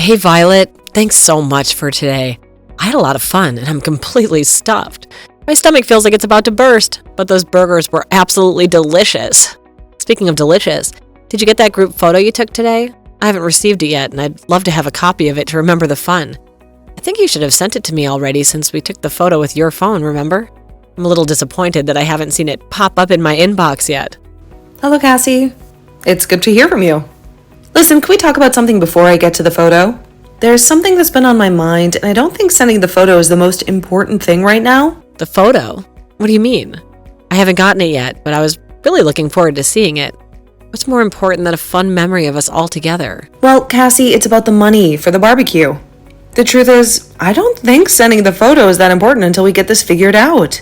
Hey Violet, thanks so much for today. I had a lot of fun and I'm completely stuffed. My stomach feels like it's about to burst, but those burgers were absolutely delicious. Speaking of delicious, did you get that group photo you took today? I haven't received it yet and I'd love to have a copy of it to remember the fun. I think you should have sent it to me already since we took the photo with your phone, remember? I'm a little disappointed that I haven't seen it pop up in my inbox yet. Hello, Cassie. It's good to hear from you. Listen, can we talk about something before I get to the photo? There's something that's been on my mind, and I don't think sending the photo is the most important thing right now. The photo? What do you mean? I haven't gotten it yet, but I was really looking forward to seeing it. What's more important than a fun memory of us all together? Well, Cassie, it's about the money for the barbecue. The truth is, I don't think sending the photo is that important until we get this figured out.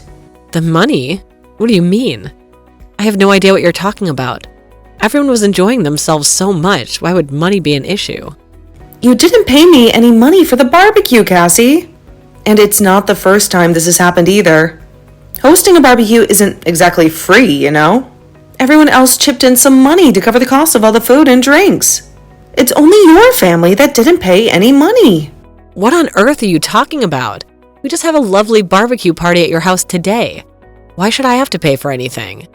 The money? What do you mean? I have no idea what you're talking about. Everyone was enjoying themselves so much. Why would money be an issue? You didn't pay me any money for the barbecue, Cassie. And it's not the first time this has happened either. Hosting a barbecue isn't exactly free, you know? Everyone else chipped in some money to cover the cost of all the food and drinks. It's only your family that didn't pay any money. What on earth are you talking about? We just have a lovely barbecue party at your house today. Why should I have to pay for anything?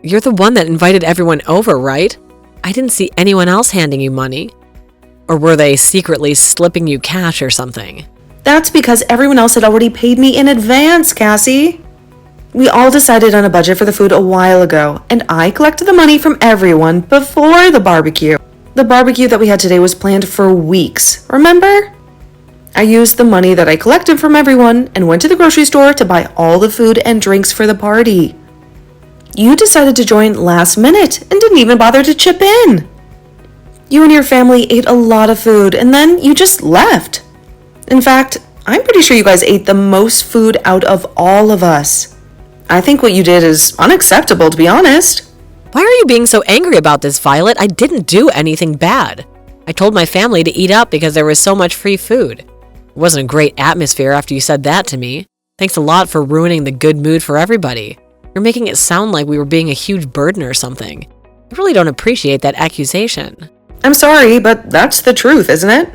You're the one that invited everyone over, right? I didn't see anyone else handing you money. Or were they secretly slipping you cash or something? That's because everyone else had already paid me in advance, Cassie. We all decided on a budget for the food a while ago, and I collected the money from everyone before the barbecue. The barbecue that we had today was planned for weeks, remember? I used the money that I collected from everyone and went to the grocery store to buy all the food and drinks for the party. You decided to join last minute and didn't even bother to chip in. You and your family ate a lot of food and then you just left. In fact, I'm pretty sure you guys ate the most food out of all of us. I think what you did is unacceptable, to be honest. Why are you being so angry about this, Violet? I didn't do anything bad. I told my family to eat up because there was so much free food. It wasn't a great atmosphere after you said that to me. Thanks a lot for ruining the good mood for everybody. You're making it sound like we were being a huge burden or something. I really don't appreciate that accusation. I'm sorry, but that's the truth, isn't it?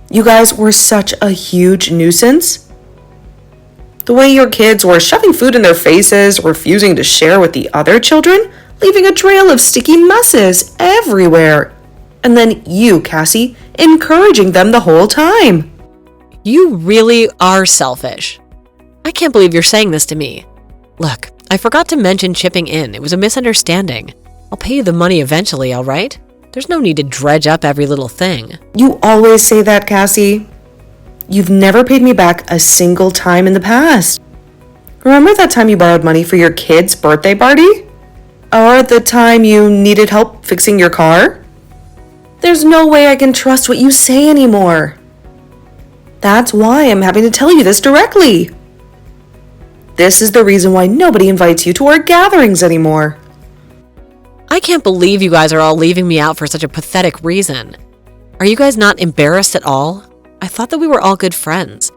You guys were such a huge nuisance. The way your kids were shoving food in their faces, refusing to share with the other children, leaving a trail of sticky messes everywhere. And then you, Cassie, encouraging them the whole time. You really are selfish. I can't believe you're saying this to me. Look, I forgot to mention chipping in. It was a misunderstanding. I'll pay you the money eventually, all right? There's no need to dredge up every little thing. You always say that, Cassie. You've never paid me back a single time in the past. Remember that time you borrowed money for your kid's birthday party? Or the time you needed help fixing your car? There's no way I can trust what you say anymore. That's why I'm having to tell you this directly. This is the reason why nobody invites you to our gatherings anymore. I can't believe you guys are all leaving me out for such a pathetic reason. Are you guys not embarrassed at all? I thought that we were all good friends.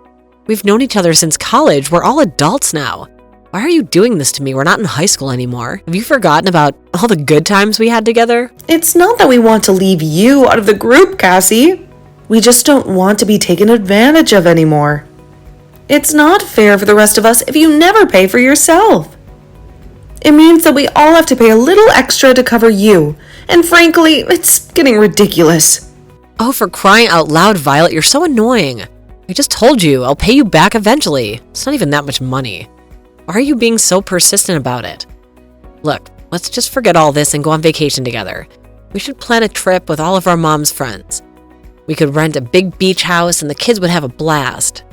We've known each other since college. We're all adults now. Why are you doing this to me? We're not in high school anymore. Have you forgotten about all the good times we had together? It's not that we want to leave you out of the group, Cassie. We just don't want to be taken advantage of anymore. It's not fair for the rest of us if you never pay for yourself. It means that we all have to pay a little extra to cover you. And frankly, it's getting ridiculous. Oh, for crying out loud, Violet, you're so annoying. I just told you, I'll pay you back eventually. It's not even that much money. Why are you being so persistent about it? Look, let's just forget all this and go on vacation together. We should plan a trip with all of our mom's friends. We could rent a big beach house and the kids would have a blast.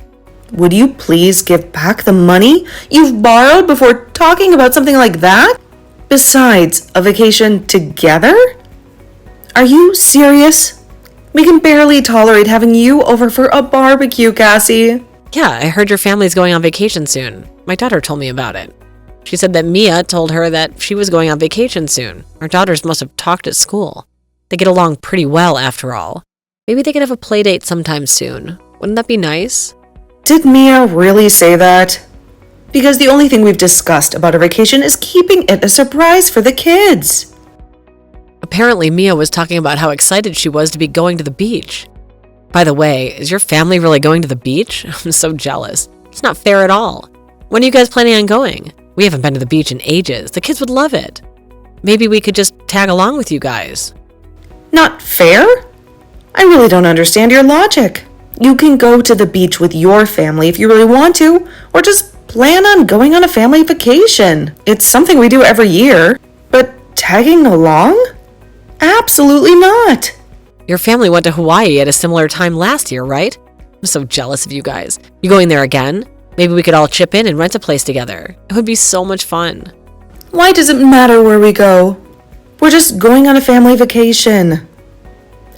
Would you please give back the money you've borrowed before talking about something like that? Besides, a vacation together? Are you serious? We can barely tolerate having you over for a barbecue, Cassie. Yeah, I heard your family's going on vacation soon. My daughter told me about it. She said that Mia told her that she was going on vacation soon. Our daughters must have talked at school. They get along pretty well after all. Maybe they could have a play date sometime soon. Wouldn't that be nice? Did Mia really say that? Because the only thing we've discussed about our vacation is keeping it a surprise for the kids. Apparently, Mia was talking about how excited she was to be going to the beach. By the way, is your family really going to the beach? I'm so jealous. It's not fair at all. When are you guys planning on going? We haven't been to the beach in ages. The kids would love it. Maybe we could just tag along with you guys. Not fair? I really don't understand your logic. You can go to the beach with your family if you really want to, or just plan on going on a family vacation. It's something we do every year. But tagging along? Absolutely not. Your family went to Hawaii at a similar time last year, right? I'm so jealous of you guys. You going there again? Maybe we could all chip in and rent a place together. It would be so much fun. Why does it matter where we go? We're just going on a family vacation.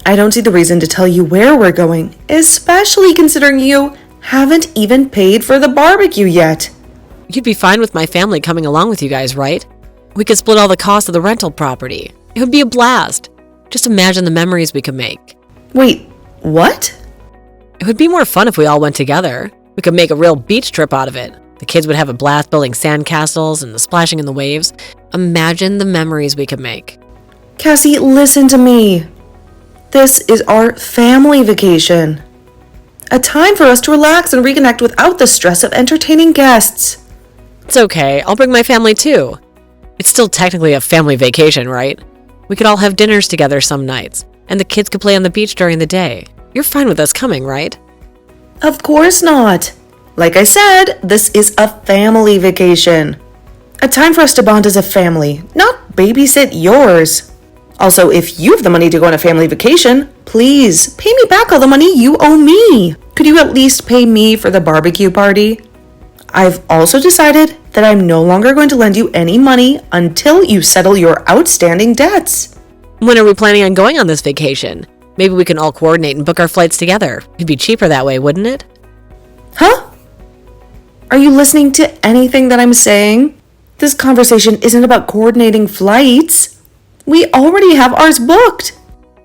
I don't see the reason to tell you where we're going, especially considering you haven't even paid for the barbecue yet. You'd be fine with my family coming along with you guys, right? We could split all the cost of the rental property. It would be a blast. Just imagine the memories we could make. Wait, what? It would be more fun if we all went together. We could make a real beach trip out of it. The kids would have a blast building sandcastles and the splashing in the waves. Imagine the memories we could make. Cassie, listen to me. This is our family vacation. A time for us to relax and reconnect without the stress of entertaining guests. It's okay. I'll bring my family too. It's still technically a family vacation, right? We could all have dinners together some nights, and the kids could play on the beach during the day. You're fine with us coming, right? Of course not. Like I said, this is a family vacation. A time for us to bond as a family, not babysit yours. Also, if you have the money to go on a family vacation, please pay me back all the money you owe me. Could you at least pay me for the barbecue party? I've also decided that I'm no longer going to lend you any money until you settle your outstanding debts. When are we planning on going on this vacation? Maybe we can all coordinate and book our flights together. It'd be cheaper that way, wouldn't it? Huh? Are you listening to anything that I'm saying? This conversation isn't about coordinating flights. We already have ours booked.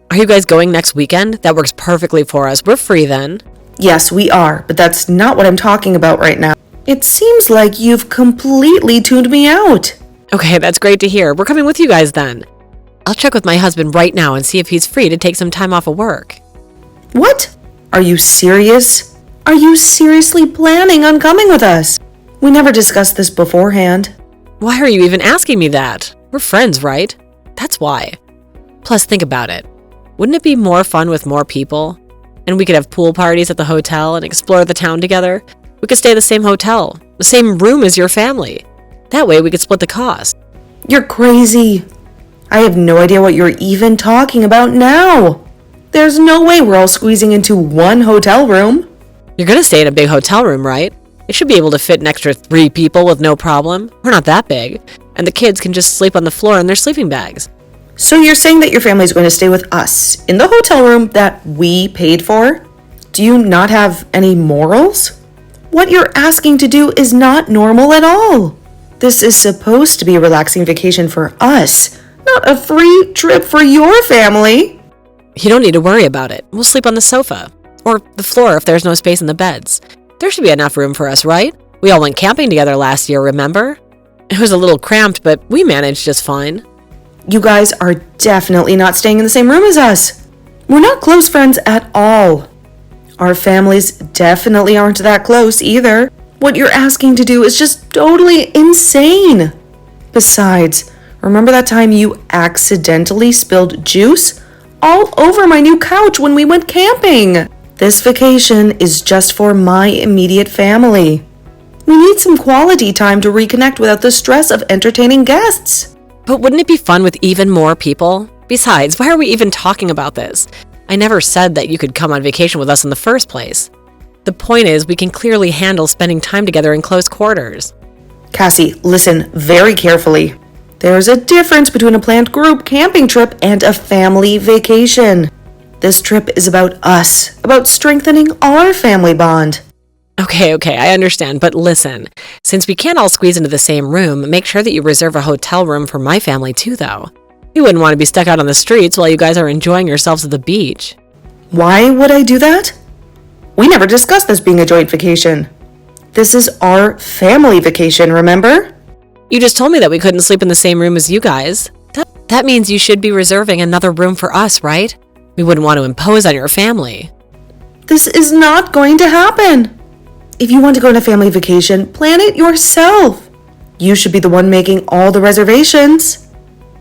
Are you guys going next weekend? That works perfectly for us. We're free then. Yes, we are, but that's not what I'm talking about right now. It seems like you've completely tuned me out. Okay, that's great to hear. We're coming with you guys then. I'll check with my husband right now and see if he's free to take some time off of work. What? Are you serious? Are you seriously planning on coming with us? We never discussed this beforehand. Why are you even asking me that? We're friends, right? That's why. Plus, think about it. Wouldn't it be more fun with more people? And we could have pool parties at the hotel and explore the town together. We could stay at the same hotel, the same room as your family. That way we could split the cost. You're crazy. I have no idea what you're even talking about now. There's no way we're all squeezing into one hotel room. You're going to stay in a big hotel room, right? It should be able to fit an extra 3 people with no problem. We're not that big. And the kids can just sleep on the floor in their sleeping bags. So you're saying that your family's going to stay with us in the hotel room that we paid for? Do you not have any morals? What you're asking to do is not normal at all. This is supposed to be a relaxing vacation for us, not a free trip for your family. You don't need to worry about it. We'll sleep on the sofa. Or the floor if there's no space in the beds. There should be enough room for us, right? We all went camping together last year, remember? It was a little cramped, but we managed just fine. You guys are definitely not staying in the same room as us. We're not close friends at all. Our families definitely aren't that close either. What you're asking to do is just totally insane. Besides, remember that time you accidentally spilled juice all over my new couch when we went camping? This vacation is just for my immediate family. We need some quality time to reconnect without the stress of entertaining guests. But wouldn't it be fun with even more people? Besides, why are we even talking about this? I never said that you could come on vacation with us in the first place. The point is, we can clearly handle spending time together in close quarters. Cassie, listen very carefully. There's a difference between a planned group camping trip and a family vacation. This trip is about us, about strengthening our family bond. Okay, I understand, but listen. Since we can't all squeeze into the same room, make sure that you reserve a hotel room for my family too, though. We wouldn't want to be stuck out on the streets while you guys are enjoying yourselves at the beach. Why would I do that? We never discussed this being a joint vacation. This is our family vacation, remember? You just told me that we couldn't sleep in the same room as you guys. That means you should be reserving another room for us, right? We wouldn't want to impose on your family. This is not going to happen. If you want to go on a family vacation, plan it yourself. You should be the one making all the reservations.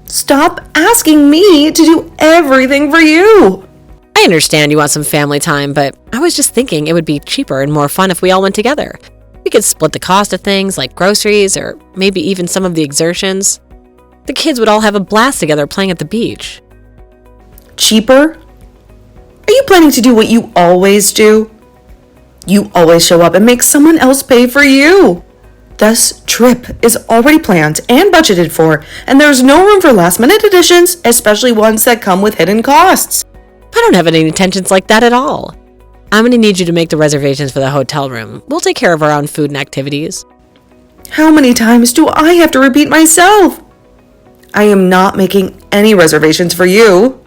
Stop asking me to do everything for you. I understand you want some family time, but I was just thinking it would be cheaper and more fun if we all went together. We could split the cost of things like groceries or maybe even some of the exertions. The kids would all have a blast together playing at the beach. Cheaper? Are you planning to do what you always do? You always show up and make someone else pay for you. This trip is already planned and budgeted for, and there's no room for last-minute additions, especially ones that come with hidden costs. I don't have any intentions like that at all. I'm going to need you to make the reservations for the hotel room. We'll take care of our own food and activities. How many times do I have to repeat myself? I am not making any reservations for you.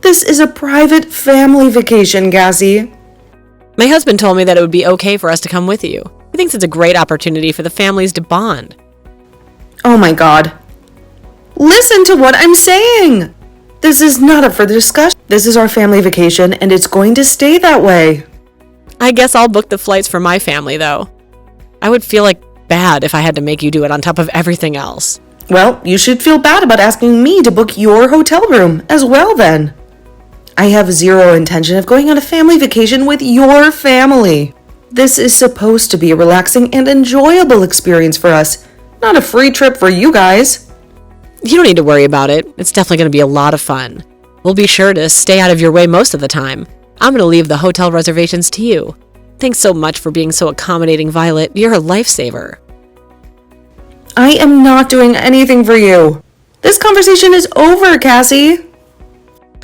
This is a private family vacation, Cassie. My husband told me that it would be okay for us to come with you. He thinks it's a great opportunity for the families to bond. Oh my God. Listen to what I'm saying. This is not up for discussion. This is our family vacation, and it's going to stay that way. I guess I'll book the flights for my family, though. I would feel bad if I had to make you do it on top of everything else. Well, you should feel bad about asking me to book your hotel room as well then. I have zero intention of going on a family vacation with your family. This is supposed to be a relaxing and enjoyable experience for us, not a free trip for you guys. You don't need to worry about it. It's definitely going to be a lot of fun. We'll be sure to stay out of your way most of the time. I'm going to leave the hotel reservations to you. Thanks so much for being so accommodating, Violet. You're a lifesaver. I am not doing anything for you. This conversation is over, Cassie.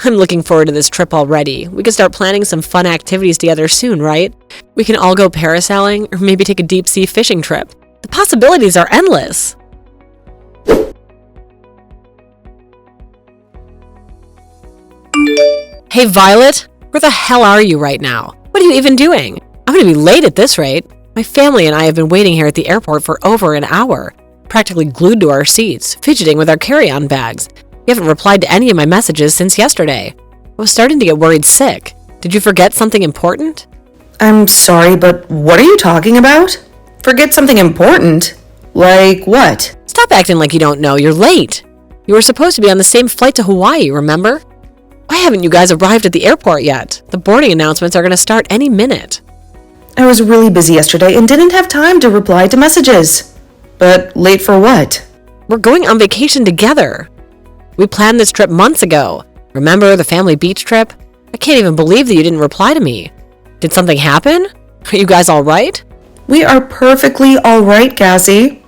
I'm looking forward to this trip already. We can start planning some fun activities together soon, right? We can all go parasailing or maybe take a deep-sea fishing trip. The possibilities are endless. Hey, Violet, where the hell are you right now? What are you even doing? I'm going to be late at this rate. My family and I have been waiting here at the airport for over an hour, practically glued to our seats, fidgeting with our carry-on bags. You haven't replied to any of my messages since yesterday. I was starting to get worried sick. Did you forget something important? I'm sorry, but what are you talking about? Forget something important? Like what? Stop acting like you don't know. You're late. You were supposed to be on the same flight to Hawaii, remember? Why haven't you guys arrived at the airport yet? The boarding announcements are going to start any minute. I was really busy yesterday and didn't have time to reply to messages. But late for what? We're going on vacation together. We planned this trip months ago. Remember the family beach trip? I can't even believe that you didn't reply to me. Did something happen? Are you guys all right? We are perfectly all right, Cassie.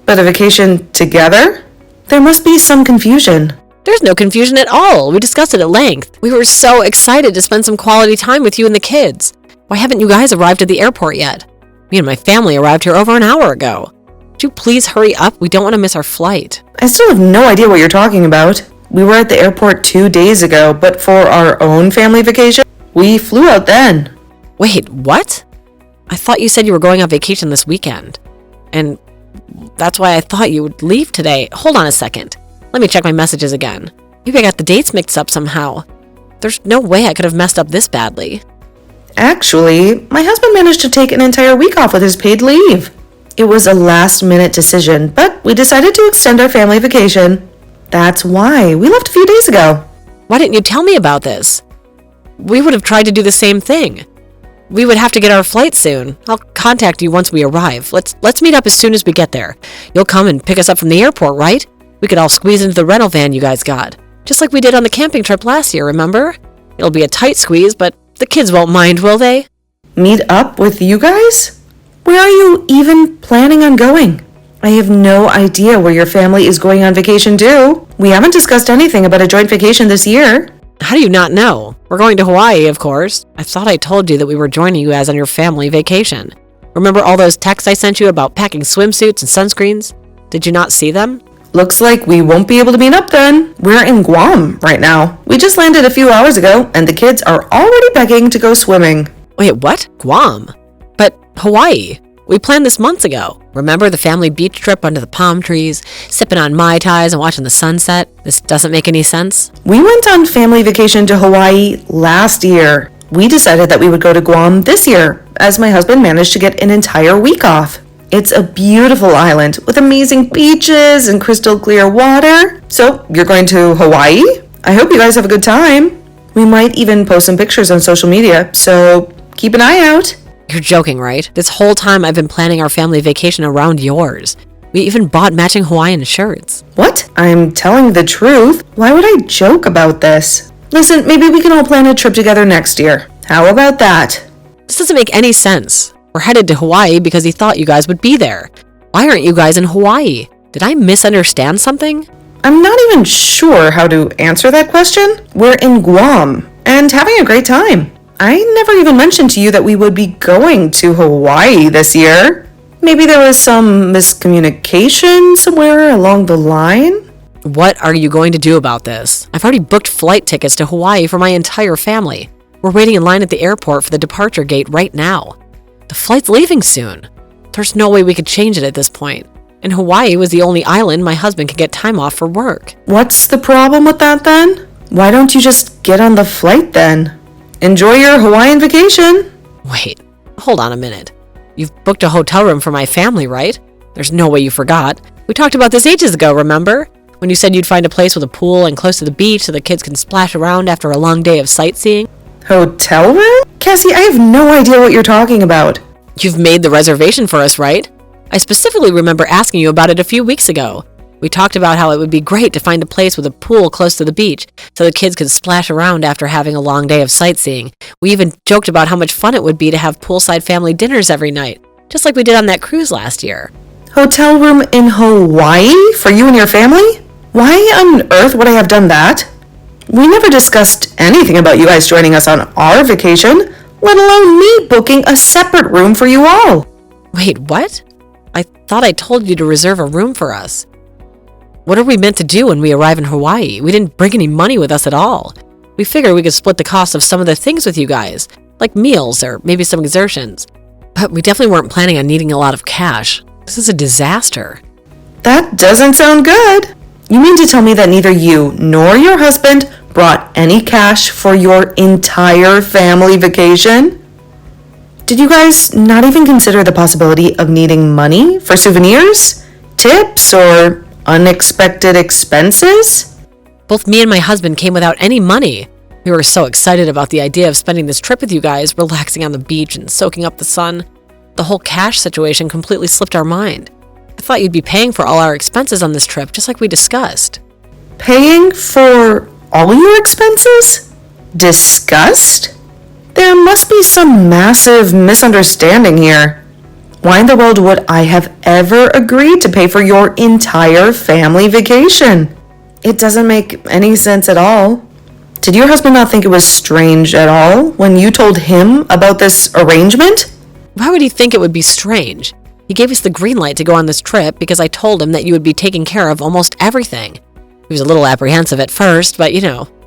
But a vacation together? There must be some confusion. There's no confusion at all. We discussed it at length. We were so excited to spend some quality time with you and the kids. Why haven't you guys arrived at the airport yet? Me and my family arrived here over an hour ago. Would you please hurry up? We don't want to miss our flight. I still have no idea what you're talking about. We were at the airport 2 days ago, but for our own family vacation, we flew out then. Wait, what? I thought you said you were going on vacation this weekend. And that's why I thought you would leave today. Hold on a second. Let me check my messages again. Maybe I got the dates mixed up somehow. There's no way I could have messed up this badly. Actually, my husband managed to take an entire week off with his paid leave. It was a last-minute decision, but we decided to extend our family vacation. That's why we left a few days ago. Why didn't you tell me about this? We would have tried to do the same thing. We would have to get our flight soon. I'll contact you once we arrive. Let's meet up as soon as we get there. You'll come and pick us up from the airport, right? We could all squeeze into the rental van you guys got. Just like we did on the camping trip last year, remember? It'll be a tight squeeze, but the kids won't mind, will they? Meet up with you guys? Where are you even planning on going? I have no idea where your family is going on vacation to. We haven't discussed anything about a joint vacation this year. How do you not know? We're going to Hawaii, of course. I thought I told you that we were joining you guys on your family vacation. Remember all those texts I sent you about packing swimsuits and sunscreens? Did you not see them? Looks like we won't be able to meet up then. We're in Guam right now. We just landed a few hours ago, and the kids are already begging to go swimming. Wait, what? Guam? But Hawaii. We planned this months ago. Remember the family beach trip under the palm trees, sipping on Mai Tais and watching the sunset? This doesn't make any sense. We went on family vacation to Hawaii last year. We decided that we would go to Guam this year, as my husband managed to get an entire week off. It's a beautiful island with amazing beaches and crystal clear water. So, you're going to Hawaii? I hope you guys have a good time. We might even post some pictures on social media, so keep an eye out. You're joking, right? This whole time I've been planning our family vacation around yours. We even bought matching Hawaiian shirts. What? I'm telling the truth. Why would I joke about this? Listen, maybe we can all plan a trip together next year. How about that? This doesn't make any sense. We're headed to Hawaii because he thought you guys would be there. Why aren't you guys in Hawaii? Did I misunderstand something? I'm not even sure how to answer that question. We're in Guam and having a great time. I never even mentioned to you that we would be going to Hawaii this year. Maybe there was some miscommunication somewhere along the line? What are you going to do about this? I've already booked flight tickets to Hawaii for my entire family. We're waiting in line at the airport for the departure gate right now. The flight's leaving soon. There's no way we could change it at this point. And Hawaii was the only island my husband could get time off for work. What's the problem with that then? Why don't you just get on the flight then? Enjoy your Hawaiian vacation. Wait, hold on a minute. You've booked a hotel room for my family, right? There's no way you forgot. We talked about this ages ago, remember? When you said you'd find a place with a pool and close to the beach so the kids can splash around after a long day of sightseeing. Hotel room? Cassie, I have no idea what you're talking about. You've made the reservation for us, right? I specifically remember asking you about it a few weeks ago. We talked about how it would be great to find a place with a pool close to the beach so the kids could splash around after having a long day of sightseeing. We even joked about how much fun it would be to have poolside family dinners every night, just like we did on that cruise last year. Hotel room in Hawaii for you and your family? Why on earth would I have done that? We never discussed anything about you guys joining us on our vacation, let alone me booking a separate room for you all. Wait, what? I thought I told you to reserve a room for us. What are we meant to do when we arrive in Hawaii? We didn't bring any money with us at all. We figured we could split the cost of some of the things with you guys, like meals or maybe some exertions. But we definitely weren't planning on needing a lot of cash. This is a disaster. That doesn't sound good. You mean to tell me that neither you nor your husband brought any cash for your entire family vacation? Did you guys not even consider the possibility of needing money for souvenirs, tips, or unexpected expenses? Both me and my husband came without any money. We were so excited about the idea of spending this trip with you guys, relaxing on the beach and soaking up the sun. The whole cash situation completely slipped our mind. I thought you'd be paying for all our expenses on this trip, just like we discussed. Paying for all your expenses? Discussed? There must be some massive misunderstanding here. Why in the world would I have ever agreed to pay for your entire family vacation? It doesn't make any sense at all. Did your husband not think it was strange at all when you told him about this arrangement? Why would he think it would be strange? He gave us the green light to go on this trip because I told him that you would be taking care of almost everything. He was a little apprehensive at first, but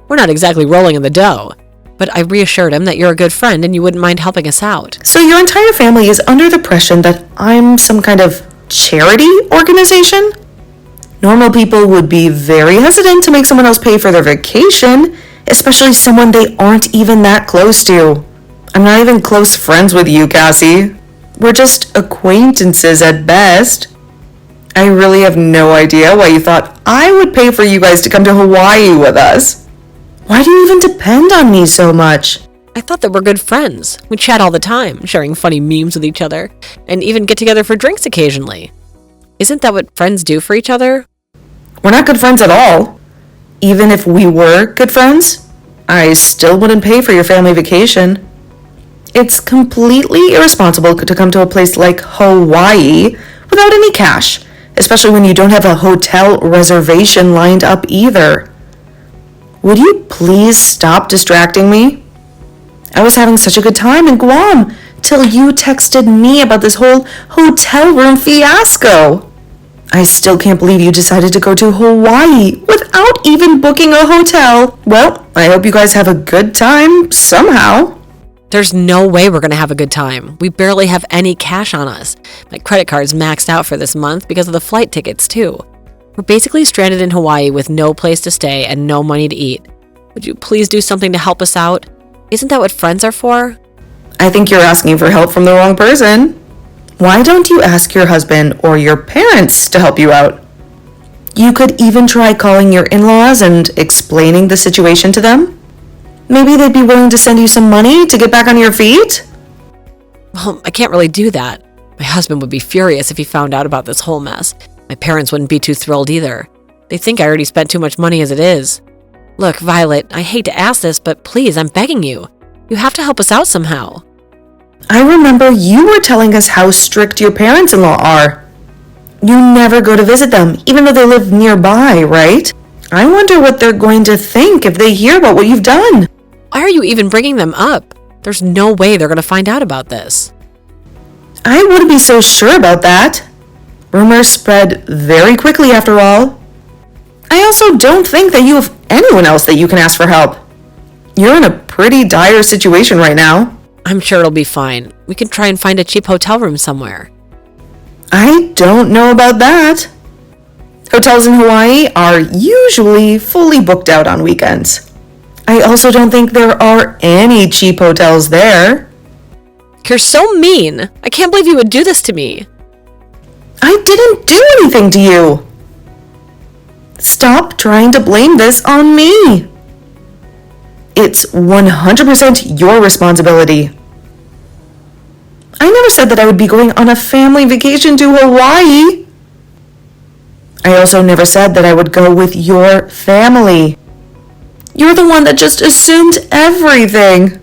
we're not exactly rolling in the dough. But I reassured him that you're a good friend and you wouldn't mind helping us out. So your entire family is under the impression that I'm some kind of charity organization? Normal people would be very hesitant to make someone else pay for their vacation, especially someone they aren't even that close to. I'm not even close friends with you, Cassie. We're just acquaintances at best. I really have no idea why you thought I would pay for you guys to come to Hawaii with us. Why do you even depend on me so much? I thought that we're good friends. We chat all the time, sharing funny memes with each other, and even get together for drinks occasionally. Isn't that what friends do for each other? We're not good friends at all. Even if we were good friends, I still wouldn't pay for your family vacation. It's completely irresponsible to come to a place like Hawaii without any cash, especially when you don't have a hotel reservation lined up either. Would you please stop distracting me? I was having such a good time in Guam till you texted me about this whole hotel room fiasco. I still can't believe you decided to go to Hawaii without even booking a hotel. Well, I hope you guys have a good time somehow. There's no way we're going to have a good time. We barely have any cash on us. My credit card's maxed out for this month because of the flight tickets, too. We're basically stranded in Hawaii with no place to stay and no money to eat. Would you please do something to help us out? Isn't that what friends are for? I think you're asking for help from the wrong person. Why don't you ask your husband or your parents to help you out? You could even try calling your in-laws and explaining the situation to them. Maybe they'd be willing to send you some money to get back on your feet? Well, I can't really do that. My husband would be furious if he found out about this whole mess. My parents wouldn't be too thrilled either. They think I already spent too much money as it is. Look, Violet, I hate to ask this, but please, I'm begging you. You have to help us out somehow. I remember you were telling us how strict your parents-in-law are. You never go to visit them, even though they live nearby, right? I wonder what they're going to think if they hear about what you've done. Why are you even bringing them up? There's no way they're going to find out about this. I wouldn't be so sure about that. Rumors spread very quickly after all. I also don't think that you have anyone else that you can ask for help. You're in a pretty dire situation right now. I'm sure it'll be fine. We can try and find a cheap hotel room somewhere. I don't know about that. Hotels in Hawaii are usually fully booked out on weekends. I also don't think there are any cheap hotels there. You're so mean. I can't believe you would do this to me. I didn't do anything to you. Stop trying to blame this on me. It's 100% your responsibility. I never said that I would be going on a family vacation to Hawaii. I also never said that I would go with your family. You're the one that just assumed everything.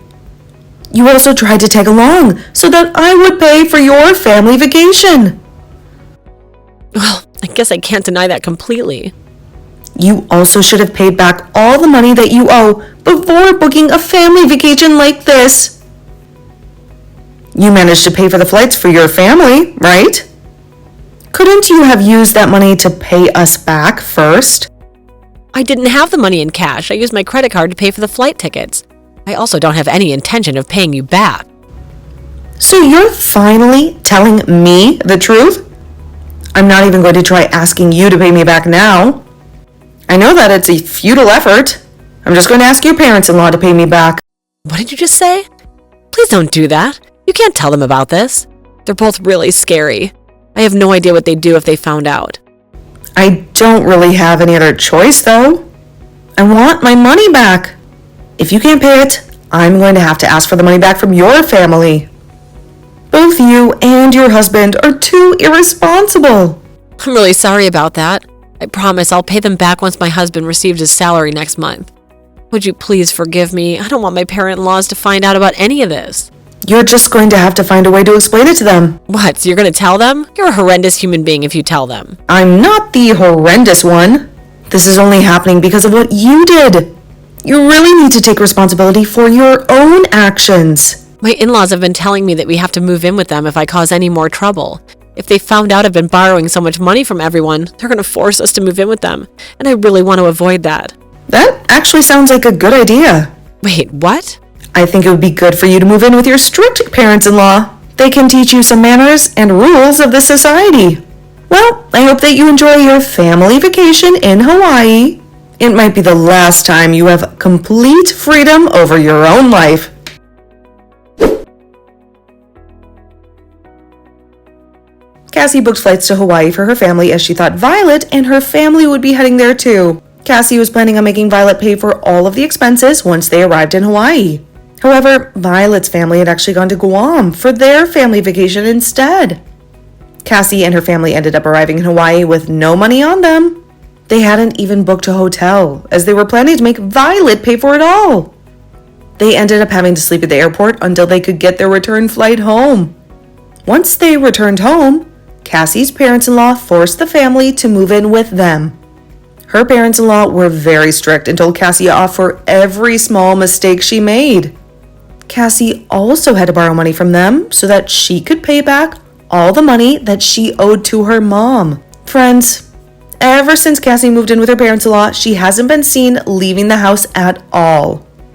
You also tried to tag along so that I would pay for your family vacation. Well, I guess I can't deny that completely. You also should have paid back all the money that you owe before booking a family vacation like this. You managed to pay for the flights for your family, right? Couldn't you have used that money to pay us back first? I didn't have the money in cash. I used my credit card to pay for the flight tickets. I also don't have any intention of paying you back. So you're finally telling me the truth? I'm not even going to try asking you to pay me back now. I know that it's a futile effort. I'm just going to ask your parents-in-law to pay me back. What did you just say? Please don't do that. You can't tell them about this. They're both really scary. I have no idea what they'd do if they found out. I don't really have any other choice, though. I want my money back. If you can't pay it, I'm going to have to ask for the money back from your family. Both you and your husband are too irresponsible. I'm really sorry about that. I promise I'll pay them back once my husband receives his salary next month. Would you please forgive me? I don't want my parent-in-laws to find out about any of this. You're just going to have to find a way to explain it to them. What, so you're going to tell them? You're a horrendous human being if you tell them. I'm not the horrendous one. This is only happening because of what you did. You really need to take responsibility for your own actions. My in-laws have been telling me that we have to move in with them if I cause any more trouble. If they found out I've been borrowing so much money from everyone, they're going to force us to move in with them. And I really want to avoid that. That actually sounds like a good idea. Wait, what? I think it would be good for you to move in with your strict parents-in-law. They can teach you some manners and rules of the society. Well, I hope that you enjoy your family vacation in Hawaii. It might be the last time you have complete freedom over your own life. Cassie booked flights to Hawaii for her family as she thought Violet and her family would be heading there too. Cassie was planning on making Violet pay for all of the expenses once they arrived in Hawaii. However, Violet's family had actually gone to Guam for their family vacation instead. Cassie and her family ended up arriving in Hawaii with no money on them. They hadn't even booked a hotel, as they were planning to make Violet pay for it all. They ended up having to sleep at the airport until they could get their return flight home. Once they returned home, Cassie's parents-in-law forced the family to move in with them. Her parents-in-law were very strict and told Cassie off for every small mistake she made. Cassie also had to borrow money from them so that she could pay back all the money that she owed to her mom. Friends, ever since Cassie moved in with her parents-in-law, she hasn't been seen leaving the house at all.